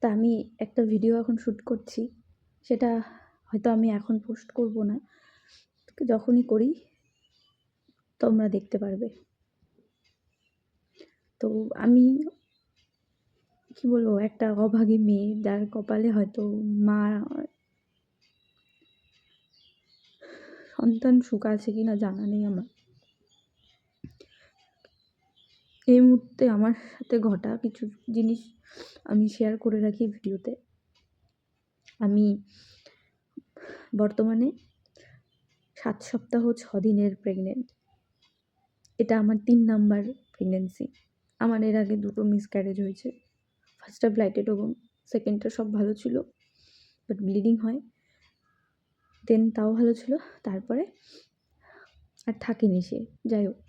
তা আমি একটা ভিডিও এখন শ্যুট করছি, সেটা হয়তো আমি এখন পোস্ট করব না, যখনই করি তোমরা দেখতে পারবে। তো আমি কি বলবো, একটা অভাগী মেয়ে যার কপালে হয়তো মা সন্তান সুখ আছে কিনা জানা নেই আমার। এই মুহূর্তে আমার সাথে ঘটা কিছু জিনিস আমি শেয়ার করে রাখি ভিডিওতে। আমি বর্তমানে 7 সপ্তাহ 6 দিনের প্রেগনেন্ট। এটা আমার 3 নাম্বার প্রেগনেন্সি। আমার এর আগে 2টো মিসক্যারেজ হয়েছে। ফার্স্টটা ব্লাইটেড ওভাম, সেকেন্ডটা সব ভালো ছিল, বাট ব্লিডিং হয়। দেন তাও ভালো ছিল, তারপরে আর থাকেনি সে। যাই হোক,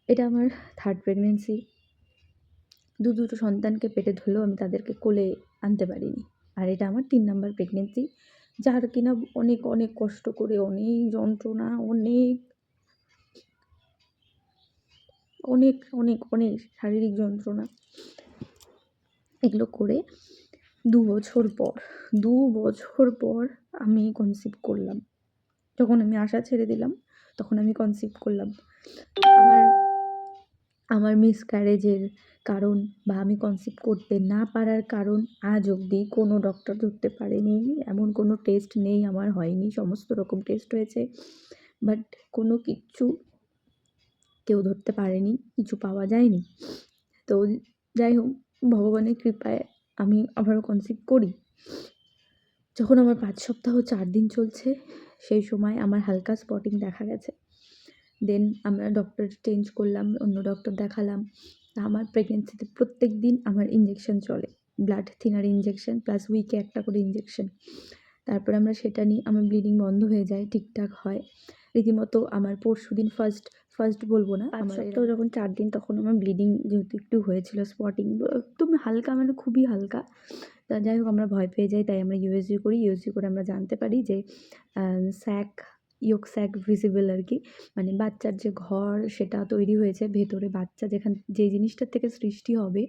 এটা আমার 3rd প্রেগনেন্সি। দুটো সন্তানকে পেটে ধরলেও আমি তাদেরকে কোলে আনতে পারিনি। আর এটা আমার 3 নাম্বার প্রেগনেন্সি, যার কিনা অনেক অনেক কষ্ট করে, অনেক যন্ত্রণা, অনেক অনেক অনেক অনেক শারীরিক যন্ত্রণা, এগুলো করে 2 বছর পর আমি কনসিভ করলাম। যখন আমি আশা ছেড়ে দিলাম তখন আমি কনসিভ করলাম। আমার মিসক্যারেজের কারণ বা আমি কনসিভ করতে না পারার কারণ আজ অবধি কোনো ডক্টর ধরতে পারেনি। এমন কোনো টেস্ট নেই আমার হয়নি, সমস্ত রকম টেস্ট হয়েছে, বাট কোনো কিচ্ছু কেউ ধরতে পারেনি, কিছু পাওয়া যায়নি। তো যাই হোক, ভগবানের কৃপায় আমি আবারও কনসিভ করি। যখন আমার 5 সপ্তাহ 4 দিন চলছে, সেই সময় আমার হালকা স্পটিং দেখা গেছে। দেন আমরা ডক্টর চেঞ্জ করলাম, অন্য ডক্টর দেখালাম। আমার প্রেগনেন্সিতে প্রত্যেক দিন আমার ইঞ্জেকশন চলে, ব্লাড থিনার ইঞ্জেকশন প্লাস উইকে একটা করে ইঞ্জেকশন। তারপরে আমরা সেটা নিই, আমার ব্লিডিং বন্ধ হয়ে যায়, ঠিকঠাক হয় রীতিমতো। আমার পরশুদিন ফার্স্ট বলবো না, 5 সপ্তাহ যখন 4 দিন, তখন আমার ব্লিডিং যেহেতু একটু হয়েছিল, স্পটিং একদম হালকা, মানে খুবই হালকা। তা যাই হোক, আমরা ভয় পেয়ে যাই, তাই আমরা ইউএসজি করি। ইউএসজি করে আমরা জানতে পারি যে ইয়ক স্যাক ভিজিবল আর কি, মানে বাচ্চার যে ঘর সেটা তৈরি হয়েছে ভেতরে। বাচ্চা যে জিনিসটার থেকে সৃষ্টি হবে,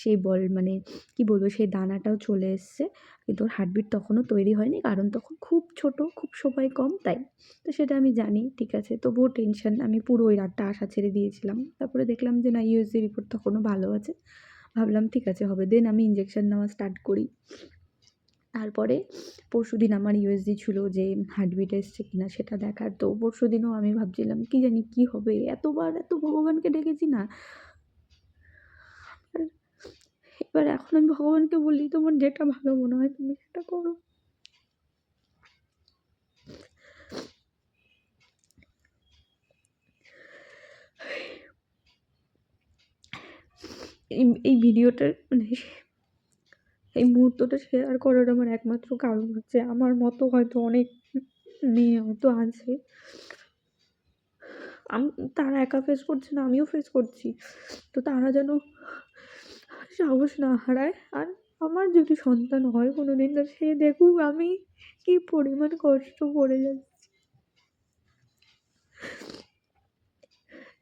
সেই মানে কি বলবো, সেই দানাটাও চলে এসছে, কিন্তু ওর হার্টবিট তখনও তৈরি হয়নি, কারণ তখন খুব ছোট, খুব সময় কম, তাই। তো সেটা আমি জানি, ঠিক আছে, তবুও টেনশন। আমি পুরো ওই রাতটা আশা ছেড়ে দিয়েছিলাম। তারপরে দেখলাম যে না, ইউএসজি রিপোর্ট তখনও ভালো আছে। ভাবলাম ঠিক আছে, হবে। দেন আমি ইঞ্জেকশন নেওয়া স্টার্ট করি। তারপরে পরশুদিন আমার ইউএসজি ছিল যে হার্টবিট এসছে কিনা সেটা দেখার। তো পরশুদিনও আমি ভাবছিলাম কি জানি কি হবে, এতবার এত ভগবানকে ডেকেছি না। এবার এখন আমি ভগবানকে বলি, তোমার যেটা ভালো মনে হয় তুমি সেটা করো। এই ভিডিওটার মানে এই মুহূর্তটা শেয়ার করার আমার একমাত্র কারণ হচ্ছে, আমার মতো হয়তো অনেক মেয়ে হয়তো আছে, তারা একা ফেস করছে না, আমিও ফেস করছি। তো তারা যেন সাহস না হারায়। আর আমার যদি সন্তান হয় কোনোদিন, তো সে দেখুক আমি কি পরিমাণ কষ্ট করে যাচ্ছি।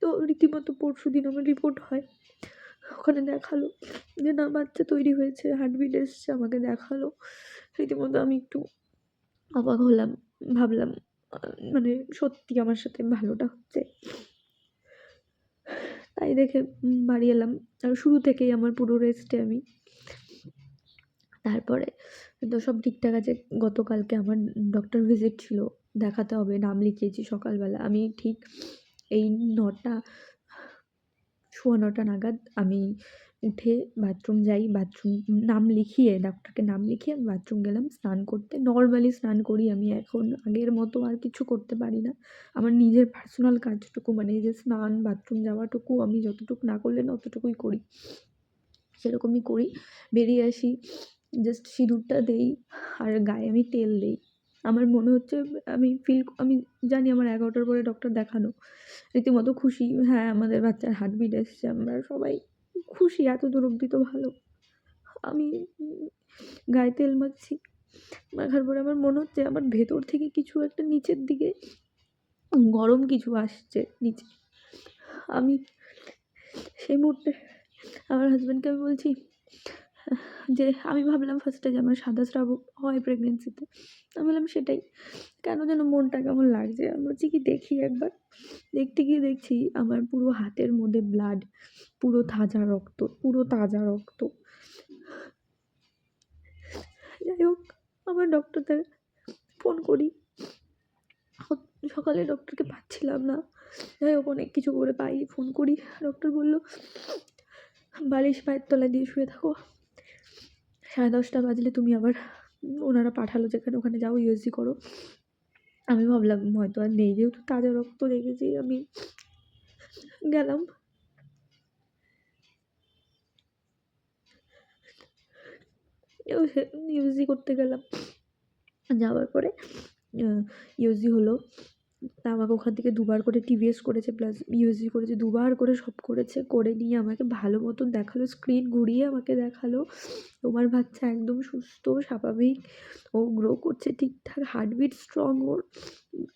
তো রীতিমতো পরশুদিন আমার রিপোর্ট হয়, ওখানে দেখালো যে না, বাচ্চা তৈরি হয়েছে, হার্টবিট এসছে, আমাকে দেখালো। রীতিমতো আমি একটু অবাক হলাম, ভাবলাম মানে সত্যি আমার সাথে ভালোটা হচ্ছে। তাই দেখে বাড়ি এলাম। আর শুরু থেকেই আমার পুরো রেস্টে আমি। তারপরে তো সব ঠিকঠাক আছে। গতকালকে আমার ডক্টর ভিজিট ছিল, দেখাতে হবে, নাম লিখিয়েছি সকালবেলা। আমি ঠিক এই 9টা 9:15 নাগাদ আমি উঠে বাথরুম যাই, বাথরুম নাম লিখিয়ে, ডক্টরকে নাম লিখিয়ে আমি বাথরুম গেলাম স্নান করতে। নর্মালি স্নান করি আমি এখন, আগের মতো আর কিছু করতে পারি না। আমার নিজের পার্সোনাল কাজটুকু, মানে এই যে স্নান, বাথরুম যাওয়াটুকু আমি যতটুকু না করলে না অতটুকুই করি, সেরকমই করি। বেরিয়ে আসি, জাস্ট সিঁদুরটা দেই আর গায়ে আমি তেল দেই। আমার মনে হচ্ছে আমি জানি আমার 11টার পরে ডক্টর দেখানো। রীতিমতো খুশি, হ্যাঁ আমাদের বাচ্চার হার্টবিট এসছে, আমরা সবাই খুশি, এতদূর অবধি তো ভালো। আমি গায়ে তেল মাখছি, মাখার পরে আমার মনে হচ্ছে আমার ভেতর থেকে কিছু একটা নিচের দিকে গরম কিছু আসছে নিচে। আমি সেই মুহূর্তে আমার হাজব্যান্ডকে আমি বলছি, যে আমি ভাবলাম ফার্স্টে যে আমার সাদা স্রাব হয় প্রেগনেন্সিতে। আমি বললাম সেটাই। কেন যেন মনটা কেমন লাগছে। আমি বলছি কি দেখি একবার। দেখতে গিয়ে দেখছি আমার পুরো হাতের মধ্যে ব্লাড, পুরো তাজা রক্ত, পুরো তাজা রক্ত। যাই হোক, আবার ডক্টরদের ফোন করি। সকালে ডক্টরকে পাচ্ছিলাম না। যাই হোক অনেক কিছু করে পাই, ফোন করি। ডক্টর বলল বালিশ পায়ের তলায় দিয়ে শুয়ে থাকো। 10:30 বাজলে তুমি আবার, ওনারা পাঠালো যেখানে, ওখানে যাও ইউএসজি করো। আমি ভাবলাম হয়তো আর নেই, যেহেতু তাজা রক্ত দেখেছি আমি গেলাম। ইউএসজি করতে গেলাম। যাওয়ার পরে ইউএসজি হলো। তা আমাকে ওখান থেকে 2 বার করে টিভিএস করেছে, প্লাস ইউএসজি করেছে, 2 বার করে সব করেছে। করে নিয়ে আমাকে ভালো মতন দেখালো, স্ক্রিন ঘুরিয়ে আমাকে দেখালো তোমার বাচ্চা একদম সুস্থ, স্বাভাবিক, ও গ্রো করছে ঠিকঠাক, হার্টবিট স্ট্রং ওর।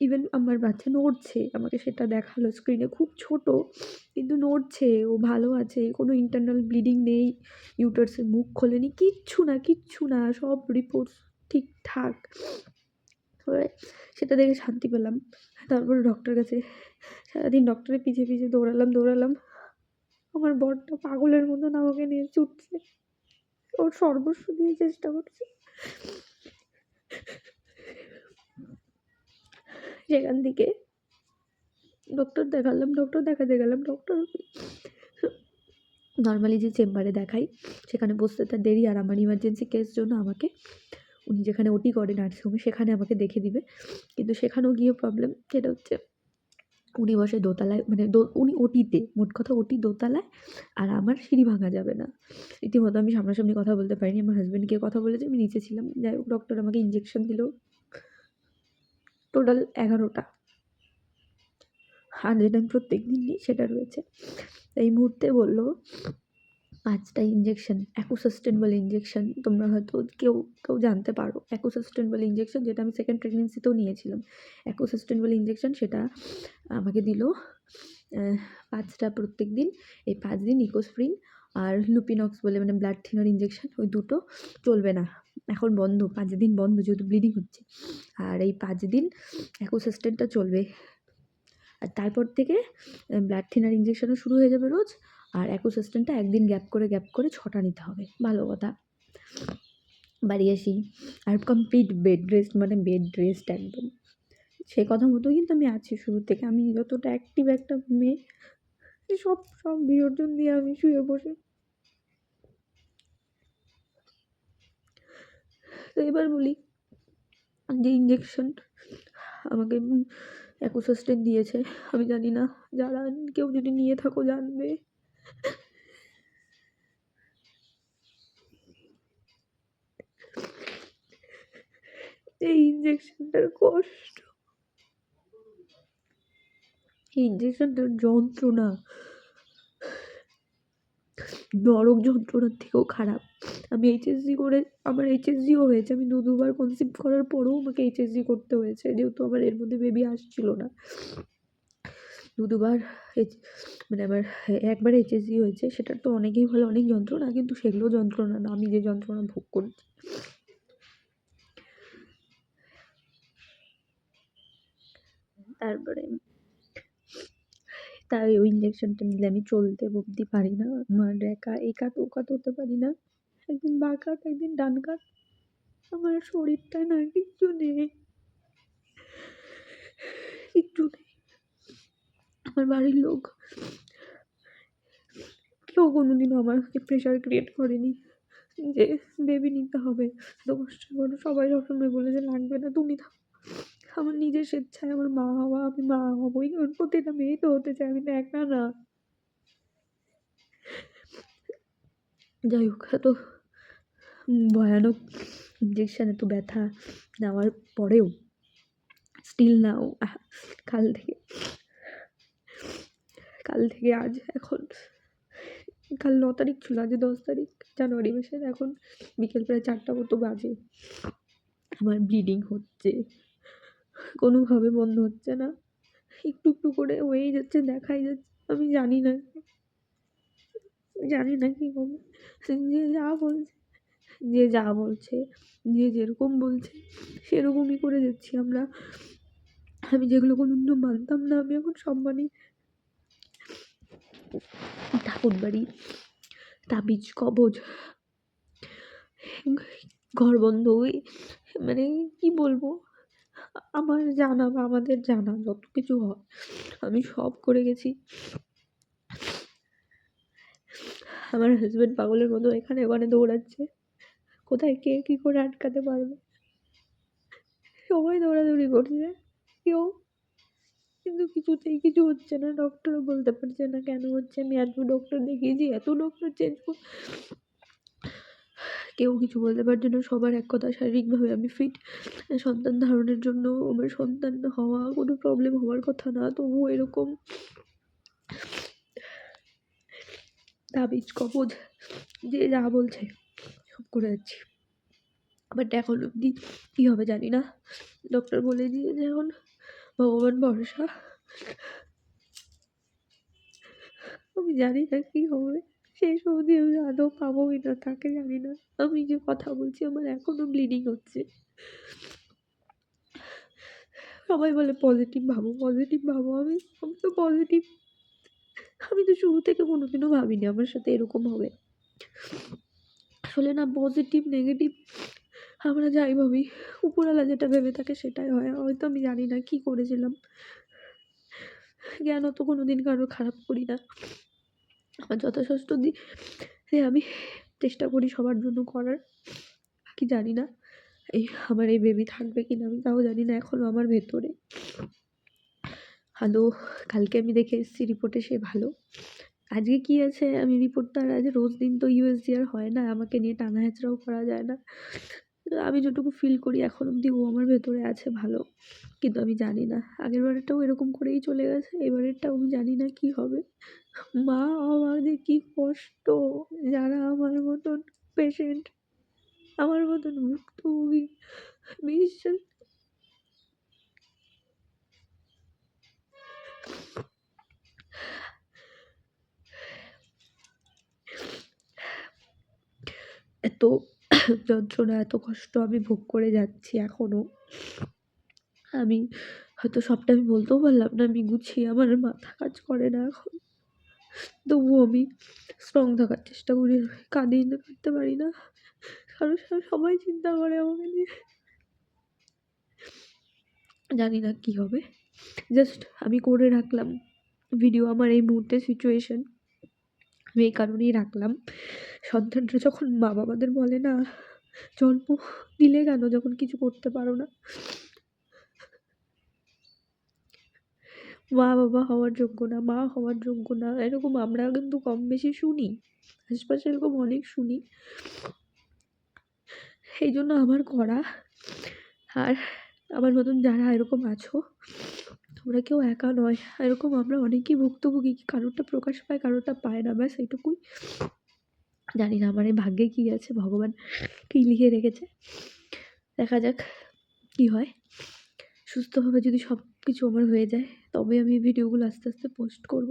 ইভেন আমার বাচ্চা নড়ছে, আমাকে সেটা দেখালো স্ক্রিনে। খুব ছোট কিন্তু নড়ছে, ও ভালো আছে, কোনো ইন্টারনাল ব্লিডিং নেই, ইউটারাসের মুখ খোলেনি, কিচ্ছু না, কিচ্ছু না, সব রিপোর্টস ঠিকঠাক। এবারে সেটা দেখে শান্তি পেলাম। তারপরে ডক্টরের কাছে সারাদিন ডক্টরের পিছে পিছে দৌড়ালাম। আমার বরটা পাগলের মতন আমাকে নিয়ে ছুটছে, ওর সর্বস্ব দিয়ে চেষ্টা করছে। সেখান থেকে ডক্টর দেখালাম, ডক্টর দেখাতে গেলাম। ডক্টর নর্মালি যে চেম্বারে দেখাই সেখানে বসতে তার দেরি, আর আমার ইমার্জেন্সি কেস জন্য আমাকে, উনি যেখানে ওটি করে নার্সিংহোমে সেখানে আমাকে দেখে দিবে। কিন্তু সেখানেও গিয়ে প্রবলেম, সেটা হচ্ছে উনি বসে দোতলায়, মানে উনি ওটিতে, মোট কথা ওটি দোতলায়, আর আমার সিঁড়ি ভাঙা যাবে না। রীতিমতো আমি সামনাসামনি কথা বলতে পারিনি, আমার হাজব্যান্ড গিয়ে কথা বলেছে, আমি নিচে ছিলাম। যাই হোক ডক্টর আমাকে ইঞ্জেকশন দিল টোটাল 11টা, আর যেটা আমি প্রত্যেক দিন নিই সেটা রয়েছে। এই মুহূর্তে বললো 5টা ইঞ্জেকশন, অ্যাকুসাস্টেনেবল ইঞ্জেকশন, তোমরা হয়তো কেউ কেউ জানতে পারো অ্যাকুসাস্টেনেবল ইঞ্জেকশন, যেটা আমি সেকেন্ড প্রেগনেন্সিতেও নিয়েছিলাম। অ্যাকুসাস্টেনেবল ইঞ্জেকশন সেটা আমাকে দিল 5টা প্রত্যেক দিন। এই 5 দিন ইকোস্প্রিন আর লুপিনক্স বলে, মানে ব্লাড থিনার ইঞ্জেকশন, ওই দুটো চলবে না, এখন বন্ধ, 5 দিন বন্ধ যেহেতু ব্লিডিং হচ্ছে। আর এই 5 দিন অ্যাকুসাস্টেনটা চলবে, আর তারপর থেকে ব্লাড থিনার ইঞ্জেকশনও শুরু হয়ে যাবে রোজ। আর অ্যাকুসাস্টেনটা একদিন গ্যাপ করে 6টা নিতে হবে। ভালো কথা। বাড়ি আসি, আর কমপ্লিট বেড রেস্ট, মানে বেড রেস্ট একদম। সেই কথা মতো কিন্তু আমি আছি শুরু থেকে। আমি যতটা অ্যাক্টিভ একটা মেয়ে, সব বিসর্জন দিয়ে আমি শুয়ে বসে। তো এবার বলি যে ইঞ্জেকশন আমাকে অ্যাকুসাস্টেন দিয়েছে, আমি জানি না, যারা কেউ যদি নিয়ে থাকো জানবে। এই ইঞ্জেকশনটার কষ্ট, এই ইঞ্জেকশনটার যন্ত্রণা নরক যন্ত্রণার থেকেও খারাপ। আমি এইচএসজি করে, আমার এইচএসজিও হয়েছে, আমি দুবার কনসিভ করার পরেও আমাকে এইচএসজি করতে হয়েছে, যেহেতু আমার এর মধ্যে বেবি আসছিল না। দুবার মানে আমার একবার এইচএসজি হয়েছে, সেটার তো অনেকেই বলে অনেক যন্ত্রণা, কিন্তু সেগুলো যন্ত্রণা না, আমি যে যন্ত্রণা ভোগ করছি। তারপরে তাই ওই ইঞ্জেকশনটা নিলে আমি চলতে অবধি পারি না, আমার একা এই কাত ও কাত হতে পারি না, একদিন বাঁ কাত একদিন ডান কাত, আমার শরীরটা না কিচ্ছু নেই, কিচ্ছু নেই। আমার বাড়ির লোক কেউ কোনোদিনও আমাকে প্রেশার ক্রিয়েট করেনি যে বেবি নিতে হবে, এত কষ্ট করো। সবাই সবসময় বলে যে লাগবে না, তুমি থাকো। আমার নিজের স্বেচ্ছায় আমার মা হওয়া, আমি মা হবই, কারণ প্রতিটা মেয়ে তো হতে চায়, আমি তো একা না। যাই হোক, এত ভয়ানক ইঞ্জেকশন, এত ব্যথা নেওয়ার পরেও স্টিল নাও, কাল থেকে আজ, এখন কাল 9 তারিখ ছিল, আজ 10 তারিখ জানুয়ারি মাসের, এখন বিকেল প্রায় 4টা মতো বাজে, আমার ব্লিডিং হচ্ছে, কোনোভাবে বন্ধ হচ্ছে না, একটু একটু করে হয়েই যাচ্ছে, দেখাই যাচ্ছে। আমি জানি না কি হবে। যে যা বলছে যে যা বলছে, যে যেরকম বলছে সেরকমই করে যাচ্ছি আমরা। আমি যেগুলো কোনোদিনও মানতাম না আমি এখন সব মানি। ঠাকুরবাড়ি, তাবিজ, কবজ, ঘরবন্দ, মানে কি বলবো, আমার জানা বা আমাদের জানা যত কিছু হয় আমি সব করে গেছি। আমার হাজব্যান্ড পাগলের মতো এখানে ওখানে দৌড়াচ্ছে, কোথায় কে কি করে আটকাতে পারবে, সবাই দৌড়াদৌড়ি করছে কেউ, কিন্তু কিছুতেই কিছু হচ্ছে না। ডক্টরও বলতে পারছে না কেন হচ্ছে। আমি এত ডক্টর দেখিয়েছি, এত ডক্টর চেঞ্জ, কেউ কিছু বলতে পারছে না। সবার এক কথা, শারীরিকভাবে আমি ফিট, সন্তান ধারণের জন্য আমার সন্তান হওয়া কোনো প্রবলেম হওয়ার কথা না, তবুও এরকম তাবিজ কবজ যে যা বলছে সব করে যাচ্ছি। বাট এখন অবধি কী হবে জানি না। ডক্টর বলে দিয়েছে এখন ভগবান ভরসা। আমি জানি না কী হবে, শেষ অবধি আমি আদৌ পাবো কি না তাকে জানি না। আমি যে কথা বলছি আমার এখনও ব্লিডিং হচ্ছে। সবাই বলে পজিটিভ ভাবো, পজিটিভ ভাবো। আমি তো পজিটিভ, আমি তো শুরু থেকে কোনোদিনও ভাবিনি আমার সাথে এরকম হবে। আসলে না, পজিটিভ নেগেটিভ আমরা যাই ভাবি, উপরওয়ালা যেটা ভেবে থাকে সেটাই হয়। হয়তো আমি জানি না কী করেছিলাম, জ্ঞান তো কোনোদিন কারোর খারাপ করি না। আমার যথাসাধ্য আমি চেষ্টা করি সবার জন্য করার। কি জানি না আমার এই বেবি থাকবে কিনা, আমি তাও জানি না এখনও আমার ভেতরে। হ্যালো, কালকে আমি দেখে এসেছি রিপোর্টে সে ভালো। আজকে কি আছে আমি রিপোর্টটা, আজ রোজ দিন তো ইউএসজি আর হয় না, আমাকে নিয়ে টানা হেঁচড়াও করা যায় না। আমি যেটুকু ফিল করি এখন অবধি ও আমার ভেতরে আছে ভালো, কিন্তু আমি জানি না। আগের বারেরটাও এরকম করেই চলে গেছে, এবারেরটাও আমি জানি না কি হবে। মা আমাদের কি কষ্ট, যারা আমার মতন পেশেন্ট, আমার মতন ভুক্তভোগী, বিশ্বাস এত যন্ত্রণা, এত কষ্ট আমি ভোগ করে যাচ্ছি এখনো। আমি হয়তো সবটা আমি বলতেও পারলাম না, আমি গুছিয়ে আমার মাথা কাজ করে না এখন। তবুও আমি স্ট্রং থাকার চেষ্টা করি, কাঁদি না, কাঁদতে পারি না, কারণ সবাই চিন্তা করে আমাকে নিয়ে। জানি না কি হবে, জাস্ট আমি করে রাখলাম ভিডিও। আমার এই মুহূর্তে সিচুয়েশন আমি এই কারণেই রাখলাম, সন্তানরা যখন মা বাবাদের বলে না জন্ম দিলে কেন যখন কিছু করতে পারো না, মা বাবা হওয়ার যোগ্য না, মা হওয়ার যোগ্য না, এরকম আমরা কিন্তু কম বেশি শুনি, আশপাশে এরকম অনেক শুনি। এই জন্য আমার করা। আর আমার মতন যারা এরকম আছো, তোমরা কেউ একা নয়, এরকম আমরা অনেকেই ভুক্তভোগী, কারোরটা প্রকাশ পায় কারোরটা পায় না, ব্যাস এইটুকুই। জানি না আমার এই ভাগ্যে কী আছে, ভগবান কী লিখে রেখেছে, দেখা যাক কী হয়। সুস্থভাবে যদি সব কিছু আমার হয়ে যায় তবে আমি ভিডিওগুলো আস্তে আস্তে পোস্ট করব।